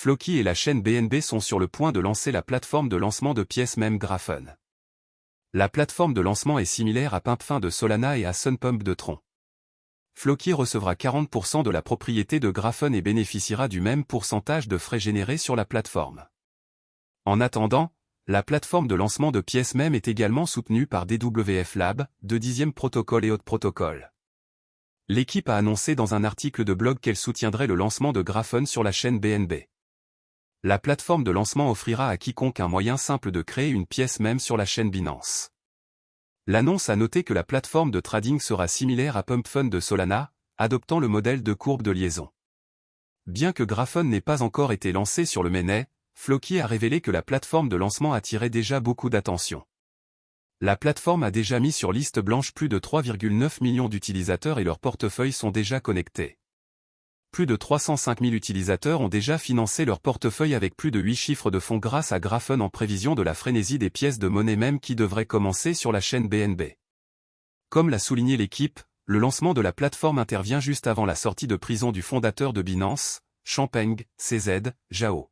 Floki et la chaîne BNB sont sur le point de lancer la plateforme de lancement de pièces mèmes Graphon. La plateforme de lancement est similaire à Pumpfin de Solana et à Sunpump de Tron. Floki recevra 40% de la propriété de Graphon et bénéficiera du même pourcentage de frais générés sur la plateforme. En attendant, la plateforme de lancement de pièces mèmes est également soutenue par DWF Lab, de 10e protocole et autres protocoles. L'équipe a annoncé dans un article de blog qu'elle soutiendrait le lancement de Graphon sur la chaîne BNB. La plateforme de lancement offrira à quiconque un moyen simple de créer une pièce mème sur la chaîne Binance. L'annonce a noté que la plateforme de trading sera similaire à Pumpfin de Solana, adoptant le modèle de courbe de liaison. Bien que Graphon n'ait pas encore été lancé sur le mainnet, Floki a révélé que la plateforme de lancement attirait déjà beaucoup d'attention. La plateforme a déjà mis sur liste blanche plus de 3,9 millions d'utilisateurs et leurs portefeuilles sont déjà connectés. Plus de 305 000 utilisateurs ont déjà financé leur portefeuille avec plus de 8 chiffres de fonds grâce à Graphon en prévision de la frénésie des pièces de monnaie même qui devrait commencer sur la chaîne BNB. Comme l'a souligné l'équipe, le lancement de la plateforme intervient juste avant la sortie de prison du fondateur de Binance, Changpeng CZ, Zhao.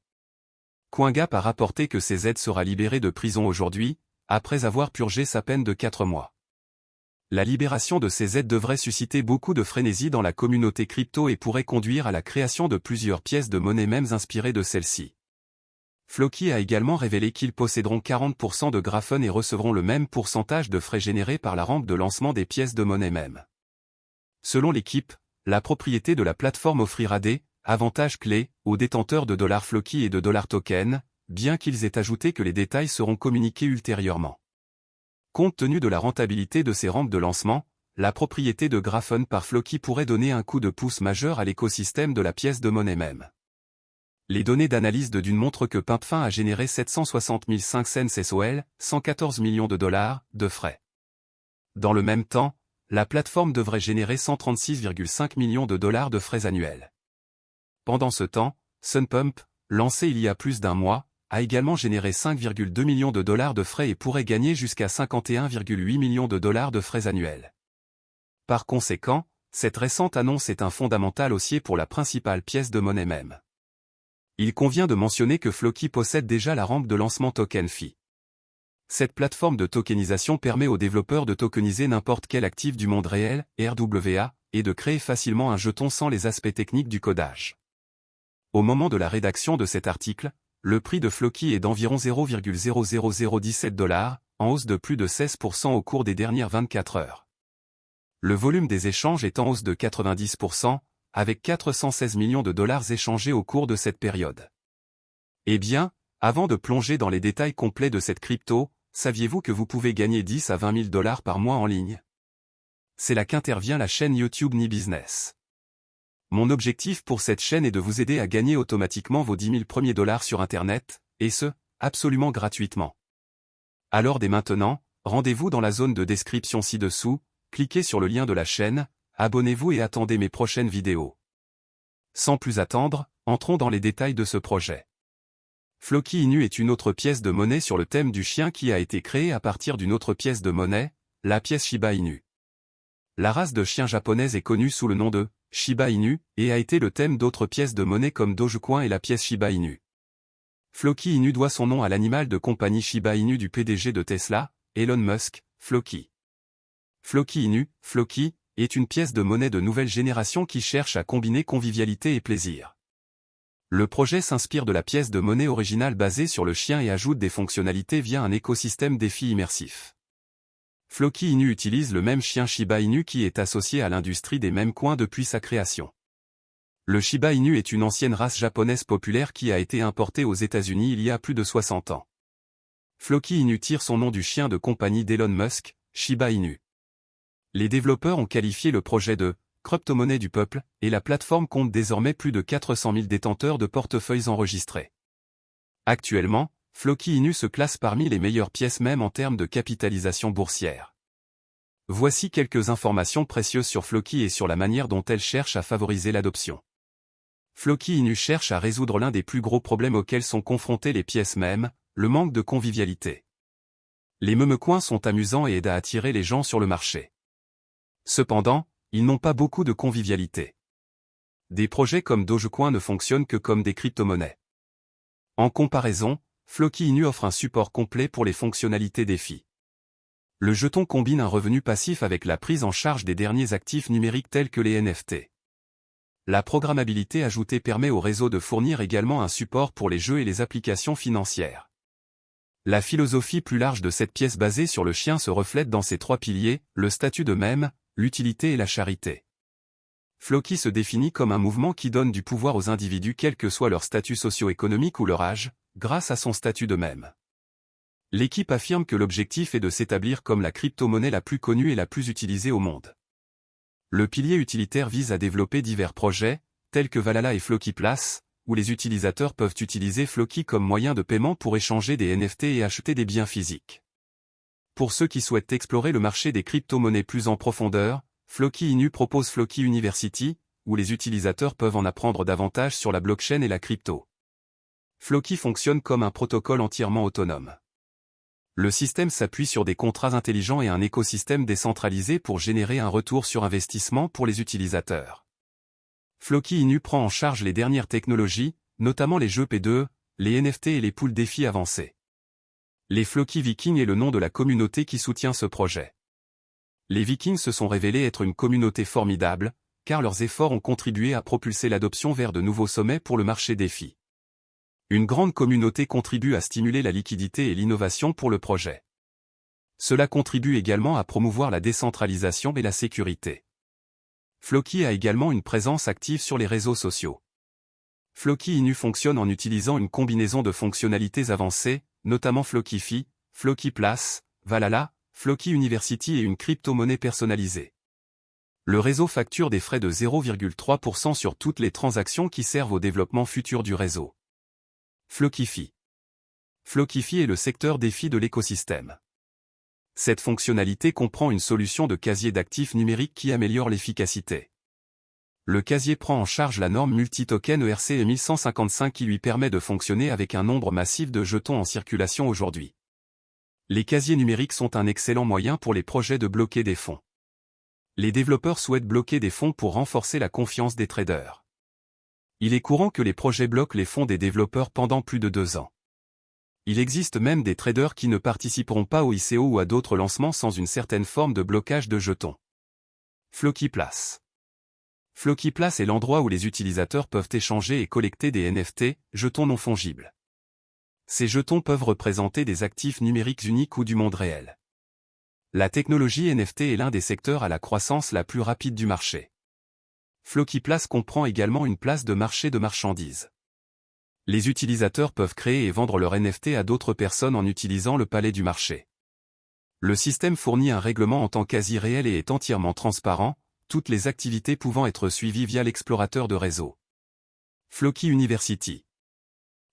CoinGap a rapporté que CZ sera libéré de prison aujourd'hui, après avoir purgé sa peine de 4 mois. La libération de CZ devrait susciter beaucoup de frénésie dans la communauté crypto et pourrait conduire à la création de plusieurs pièces de monnaie mêmes inspirées de celle-ci. Floki a également révélé qu'ils posséderont 40% de Graphon et recevront le même pourcentage de frais générés par la rampe de lancement des pièces de monnaie mêmes. Selon l'équipe, la propriété de la plateforme offrira des avantages clés aux détenteurs de $Floki et de $Token, bien qu'ils aient ajouté que les détails seront communiqués ultérieurement. Compte tenu de la rentabilité de ces rampes de lancement, la propriété de Graphon par Floki pourrait donner un coup de pouce majeur à l'écosystème de la pièce de monnaie même. Les données d'analyse de Dune montrent que Pumpfin a généré 760 500 cents SOL, 114 millions de dollars, de frais. Dans le même temps, la plateforme devrait générer 136,5 millions de dollars de frais annuels. Pendant ce temps, Sunpump, lancé il y a plus d'un mois, a également généré 5,2 millions de dollars de frais et pourrait gagner jusqu'à 51,8 millions de dollars de frais annuels. Par conséquent, cette récente annonce est un fondamental haussier pour la principale pièce de monnaie même. Il convient de mentionner que Floki possède déjà la rampe de lancement TokenFi. Cette plateforme de tokenisation permet aux développeurs de tokeniser n'importe quel actif du monde réel, RWA, et de créer facilement un jeton sans les aspects techniques du codage. Au moment de la rédaction de cet article, le prix de Floki est d'environ 0,00017 $, en hausse de plus de 16% au cours des dernières 24 heures. Le volume des échanges est en hausse de 90%, avec 416 millions de dollars échangés au cours de cette période. Eh bien, avant de plonger dans les détails complets de cette crypto, saviez-vous que vous pouvez gagner 10 à 20 000 dollars par mois en ligne? C'est là qu'intervient la chaîne YouTube Ni Business. Mon objectif pour cette chaîne est de vous aider à gagner automatiquement vos 10 000 premiers dollars sur Internet, et ce, absolument gratuitement. Alors dès maintenant, rendez-vous dans la zone de description ci-dessous, cliquez sur le lien de la chaîne, abonnez-vous et attendez mes prochaines vidéos. Sans plus attendre, entrons dans les détails de ce projet. Floki Inu est une autre pièce de monnaie sur le thème du chien qui a été créée à partir d'une autre pièce de monnaie, la pièce Shiba Inu. La race de chien japonaise est connue sous le nom de Shiba Inu, et a été le thème d'autres pièces de monnaie comme Dogecoin et la pièce Shiba Inu. Floki Inu doit son nom à l'animal de compagnie Shiba Inu du PDG de Tesla, Elon Musk, Floki. Floki Inu, Floki, est une pièce de monnaie de nouvelle génération qui cherche à combiner convivialité et plaisir. Le projet s'inspire de la pièce de monnaie originale basée sur le chien et ajoute des fonctionnalités via un écosystème défi immersif. Floki Inu utilise le même chien Shiba Inu qui est associé à l'industrie des meme coins depuis sa création. Le Shiba Inu est une ancienne race japonaise populaire qui a été importée aux États-Unis il y a plus de 60 ans. Floki Inu tire son nom du chien de compagnie d'Elon Musk, Shiba Inu. Les développeurs ont qualifié le projet de crypto-monnaie du peuple, et la plateforme compte désormais plus de 400 000 détenteurs de portefeuilles enregistrés. Actuellement, Floki Inu se classe parmi les meilleures pièces même en termes de capitalisation boursière. Voici quelques informations précieuses sur Floki et sur la manière dont elle cherche à favoriser l'adoption. Floki Inu cherche à résoudre l'un des plus gros problèmes auxquels sont confrontées les pièces mêmes, le manque de convivialité. Les memecoins sont amusants et aident à attirer les gens sur le marché. Cependant, ils n'ont pas beaucoup de convivialité. Des projets comme Dogecoin ne fonctionnent que comme des crypto-monnaies. En comparaison, Floki Inu offre un support complet pour les fonctionnalités DeFi. Le jeton combine un revenu passif avec la prise en charge des derniers actifs numériques tels que les NFT. La programmabilité ajoutée permet au réseau de fournir également un support pour les jeux et les applications financières. La philosophie plus large de cette pièce basée sur le chien se reflète dans ses trois piliers, le statut de mème, l'utilité et la charité. Floki se définit comme un mouvement qui donne du pouvoir aux individus quel que soit leur statut socio-économique ou leur âge, grâce à son statut de mème. L'équipe affirme que l'objectif est de s'établir comme la crypto-monnaie la plus connue et la plus utilisée au monde. Le pilier utilitaire vise à développer divers projets, tels que Valhalla et Floki Place, où les utilisateurs peuvent utiliser Floki comme moyen de paiement pour échanger des NFT et acheter des biens physiques. Pour ceux qui souhaitent explorer le marché des crypto-monnaies plus en profondeur, Floki Inu propose Floki University, où les utilisateurs peuvent en apprendre davantage sur la blockchain et la crypto. Floki fonctionne comme un protocole entièrement autonome. Le système s'appuie sur des contrats intelligents et un écosystème décentralisé pour générer un retour sur investissement pour les utilisateurs. Floki Inu prend en charge les dernières technologies, notamment les jeux P2, les NFT et les poules défis avancés. Les Floki Vikings est le nom de la communauté qui soutient ce projet. Les Vikings se sont révélés être une communauté formidable, car leurs efforts ont contribué à propulser l'adoption vers de nouveaux sommets pour le marché DeFi. Une grande communauté contribue à stimuler la liquidité et l'innovation pour le projet. Cela contribue également à promouvoir la décentralisation et la sécurité. Floki a également une présence active sur les réseaux sociaux. Floki Inu fonctionne en utilisant une combinaison de fonctionnalités avancées, notamment Flokifi, Floki Place, Valhalla, Floki University et une crypto-monnaie personnalisée. Le réseau facture des frais de 0,3% sur toutes les transactions qui servent au développement futur du réseau. Flokifi. Flokifi est le secteur DeFi de l'écosystème. Cette fonctionnalité comprend une solution de casier d'actifs numériques qui améliore l'efficacité. Le casier prend en charge la norme multi-token ERC 1155 qui lui permet de fonctionner avec un nombre massif de jetons en circulation aujourd'hui. Les casiers numériques sont un excellent moyen pour les projets de bloquer des fonds. Les développeurs souhaitent bloquer des fonds pour renforcer la confiance des traders. Il est courant que les projets bloquent les fonds des développeurs pendant plus de 2 ans. Il existe même des traders qui ne participeront pas au ICO ou à d'autres lancements sans une certaine forme de blocage de jetons. Floki Place. Floki Place est l'endroit où les utilisateurs peuvent échanger et collecter des NFT, jetons non fongibles. Ces jetons peuvent représenter des actifs numériques uniques ou du monde réel. La technologie NFT est l'un des secteurs à la croissance la plus rapide du marché. Floki Place comprend également une place de marché de marchandises. Les utilisateurs peuvent créer et vendre leur NFT à d'autres personnes en utilisant le palais du marché. Le système fournit un règlement en temps quasi réel et est entièrement transparent, toutes les activités pouvant être suivies via l'explorateur de réseau. Floki University.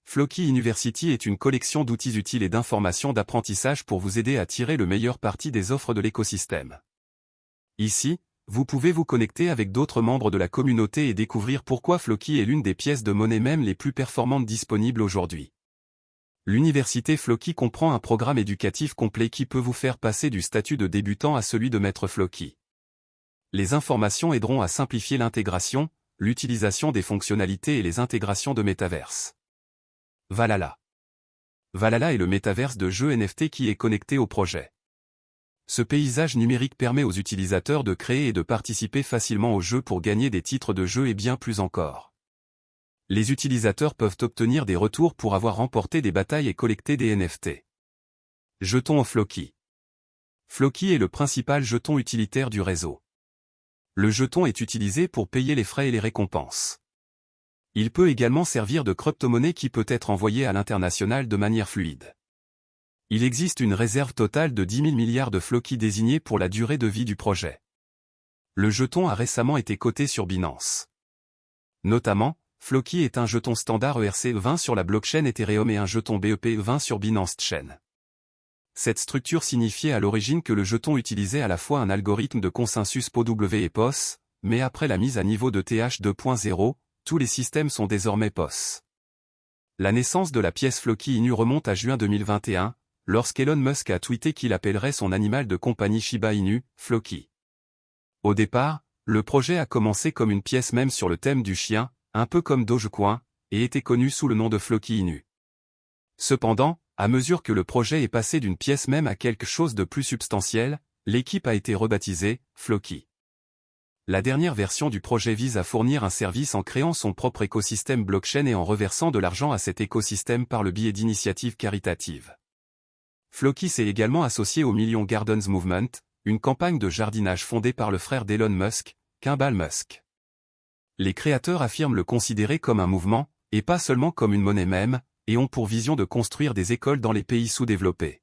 Floki University est une collection d'outils utiles et d'informations d'apprentissage pour vous aider à tirer le meilleur parti des offres de l'écosystème. Ici, vous pouvez vous connecter avec d'autres membres de la communauté et découvrir pourquoi Floki est l'une des pièces de monnaie même les plus performantes disponibles aujourd'hui. L'université Floki comprend un programme éducatif complet qui peut vous faire passer du statut de débutant à celui de maître Floki. Les informations aideront à simplifier l'intégration, l'utilisation des fonctionnalités et les intégrations de métaverse. Valhalla. Valhalla est le métaverse de jeux NFT qui est connecté au projet. Ce paysage numérique permet aux utilisateurs de créer et de participer facilement au jeu pour gagner des titres de jeu et bien plus encore. Les utilisateurs peuvent obtenir des retours pour avoir remporté des batailles et collecter des NFT. Jetons au Floki. Floki est le principal jeton utilitaire du réseau. Le jeton est utilisé pour payer les frais et les récompenses. Il peut également servir de crypto-monnaie qui peut être envoyée à l'international de manière fluide. Il existe une réserve totale de 10 000 milliards de Floki désignés pour la durée de vie du projet. Le jeton a récemment été coté sur Binance. Notamment, Floki est un jeton standard ERC20 sur la blockchain Ethereum et un jeton BEP20 sur Binance Chain. Cette structure signifiait à l'origine que le jeton utilisait à la fois un algorithme de consensus POW et POS, mais après la mise à niveau de TH 2.0, tous les systèmes sont désormais POS. La naissance de la pièce Floki Inu remonte à juin 2021, lorsqu'Elon Musk a tweeté qu'il appellerait son animal de compagnie Shiba Inu, Floki. Au départ, le projet a commencé comme une pièce même sur le thème du chien, un peu comme Dogecoin, et était connu sous le nom de Floki Inu. Cependant, à mesure que le projet est passé d'une pièce même à quelque chose de plus substantiel, l'équipe a été rebaptisée Floki. La dernière version du projet vise à fournir un service en créant son propre écosystème blockchain et en reversant de l'argent à cet écosystème par le biais d'initiatives caritatives. Floki s'est également associé au Million Gardens Movement, une campagne de jardinage fondée par le frère d'Elon Musk, Kimball Musk. Les créateurs affirment le considérer comme un mouvement, et pas seulement comme une monnaie même, et ont pour vision de construire des écoles dans les pays sous-développés.